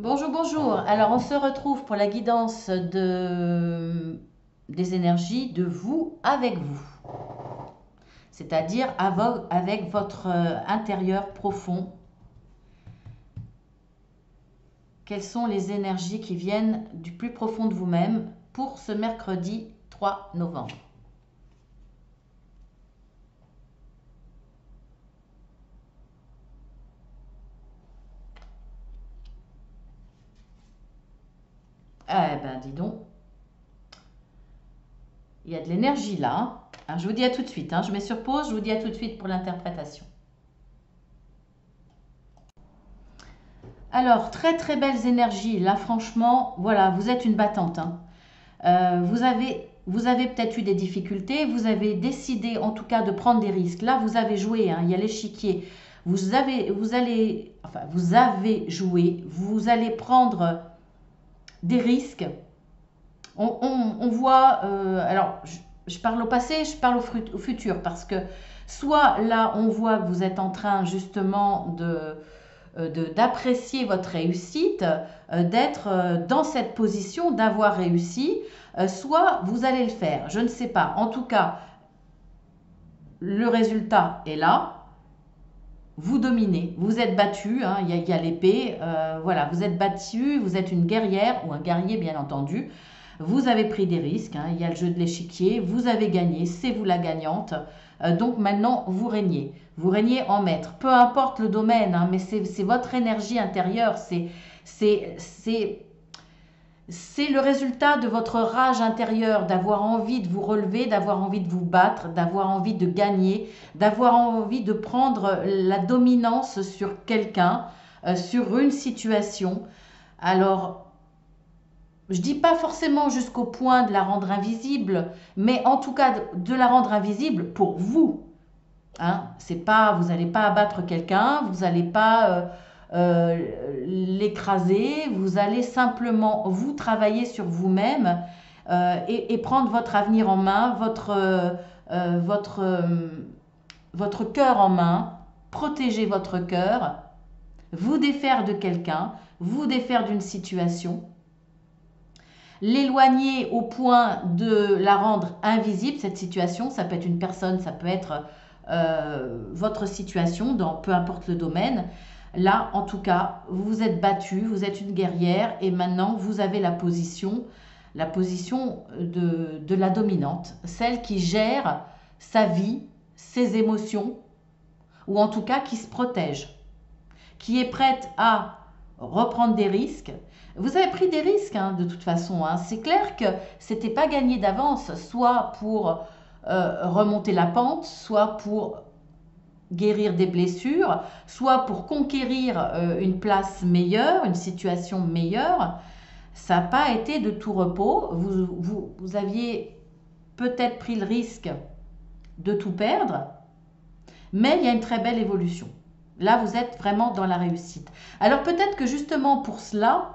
Bonjour, bonjour. Alors, on se retrouve pour la guidance des énergies de vous avec vous, c'est-à-dire avec votre intérieur profond. Quelles sont les énergies qui viennent du plus profond de vous-même pour ce mercredi 3 novembre? Eh ben, dis donc, il y a de l'énergie là, hein. Alors, je vous dis à tout de suite, hein. Je mets sur pause, je vous dis à tout de suite pour l'interprétation. Alors, très très belles énergies. Là, franchement, voilà, vous êtes une battante, hein. Vous avez peut-être eu des difficultés, vous avez décidé en tout cas de prendre des risques. Là, vous avez joué, hein, il y a l'échiquier. Vous avez joué, vous allez prendre des risques. On voit, alors je parle au passé, je parle au futur, parce que soit là, on voit que vous êtes en train justement d'apprécier votre réussite, d'être dans cette position, d'avoir réussi, soit vous allez le faire. Je ne sais pas. En tout cas, le résultat est là. Vous dominez, vous êtes battu, hein, y a l'épée, voilà, vous êtes battu, vous êtes une guerrière ou un guerrier bien entendu. Vous avez pris des risques, hein, il y a le jeu de l'échiquier, vous avez gagné, c'est vous la gagnante. Donc maintenant, vous régnez. Vous régnez en maître. Peu importe le domaine, hein, mais c'est votre énergie intérieure, c'est c'est le résultat de votre rage intérieure, d'avoir envie de vous relever, d'avoir envie de vous battre, d'avoir envie de gagner, d'avoir envie de prendre la dominance sur quelqu'un, sur une situation. Alors, je dis pas forcément jusqu'au point de la rendre invisible, mais en tout cas de la rendre invisible pour vous. Hein, c'est pas, vous n'allez pas abattre quelqu'un, vous n'allez pas l'écraser, vous allez simplement vous travailler sur vous-même et prendre votre avenir en main, euh, votre, euh, votre cœur en main, protéger votre cœur, vous défaire de quelqu'un, vous défaire d'une situation, l'éloigner au point de la rendre invisible, cette situation. Ça peut être une personne, ça peut être votre situation, dans peu importe le domaine. Là, en tout cas, vous vous êtes battu, vous êtes une guerrière et maintenant vous avez la position de la dominante, celle qui gère sa vie, ses émotions, ou en tout cas qui se protège, qui est prête à reprendre des risques. Vous avez pris des risques, hein, de toute façon, hein. C'est clair que c'était pas gagné d'avance, soit pour remonter la pente, soit pour guérir des blessures, soit pour conquérir une place meilleure, une situation meilleure. Ça n'a pas été de tout repos. Vous aviez peut-être pris le risque de tout perdre, mais il y a une très belle évolution. Là, vous êtes vraiment dans la réussite. Alors peut-être que justement pour cela,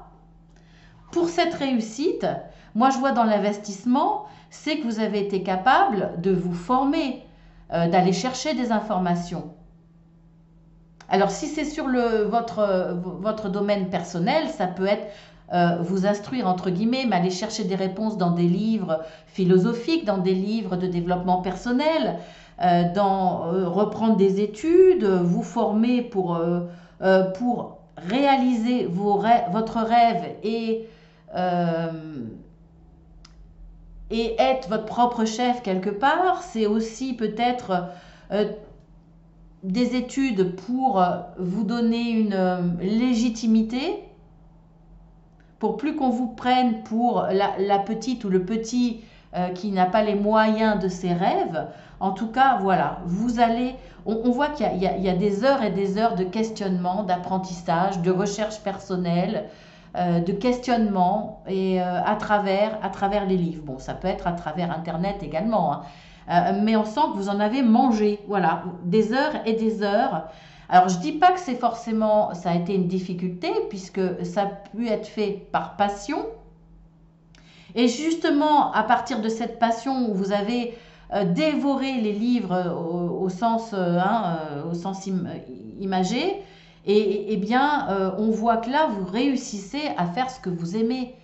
pour cette réussite, moi je vois dans l'investissement, c'est que vous avez été capable de vous former, d'aller chercher des informations. Alors si c'est sur votre domaine personnel, ça peut être vous instruire entre guillemets, mais aller chercher des réponses dans des livres philosophiques, dans des livres de développement personnel, reprendre des études, vous former pour réaliser votre rêve euh, et être votre propre chef quelque part. C'est aussi peut-être euh, des études pour vous donner une légitimité, pour plus qu'on vous prenne pour la petite ou le petit qui n'a pas les moyens de ses rêves. En tout cas, voilà, on voit qu'il y a des heures et des heures de questionnement, d'apprentissage, de recherche personnelle, de questionnement et à travers les livres. Bon, ça peut être à travers Internet également, hein. Mais on sent que vous en avez mangé, voilà, des heures et des heures. Alors je dis pas que c'est forcément, ça a été une difficulté, puisque ça a pu être fait par passion. Et justement, à partir de cette passion où vous avez dévoré les livres au sens, au sens imagé, Et bien, on voit que là, vous réussissez à faire ce que vous aimez.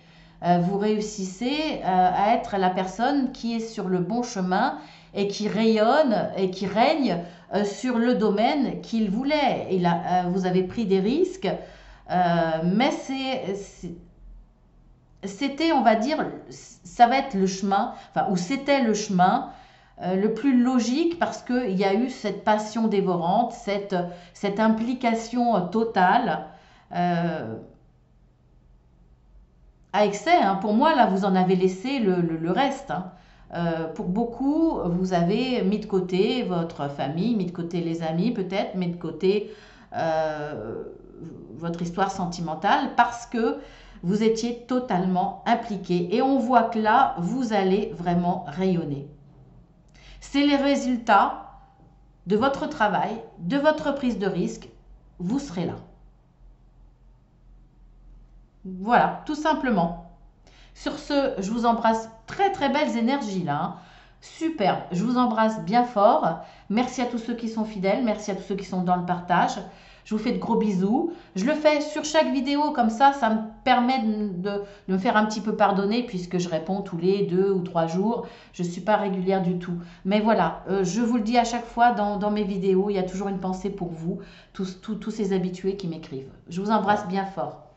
Vous réussissez à être la personne qui est sur le bon chemin et qui rayonne et qui règne sur le domaine qu'il voulait. Et là, vous avez pris des risques, mais c'était, on va dire, ça va être le chemin, enfin, ou c'était le chemin le plus logique parce qu'il y a eu cette passion dévorante, cette implication totale à excès. Hein. Pour moi, là, vous en avez laissé le reste. Hein. Pour beaucoup, vous avez mis de côté votre famille, mis de côté les amis peut-être, mis de côté euh, votre histoire sentimentale parce que vous étiez totalement impliqué. Et on voit que là, vous allez vraiment rayonner. C'est les résultats de votre travail, de votre prise de risque. Vous serez là. Voilà, tout simplement. Sur ce, je vous embrasse. Très très belles énergies là. Hein. Superbe. Je vous embrasse bien fort. Merci à tous ceux qui sont fidèles. Merci à tous ceux qui sont dans le partage. Je vous fais de gros bisous. Je le fais sur chaque vidéo comme ça me permet de me faire un petit peu pardonner puisque je réponds tous les 2 ou 3 jours. Je ne suis pas régulière du tout. Mais voilà, je vous le dis à chaque fois dans mes vidéos, il y a toujours une pensée pour vous, tous ces habitués qui m'écrivent. Je vous embrasse bien fort.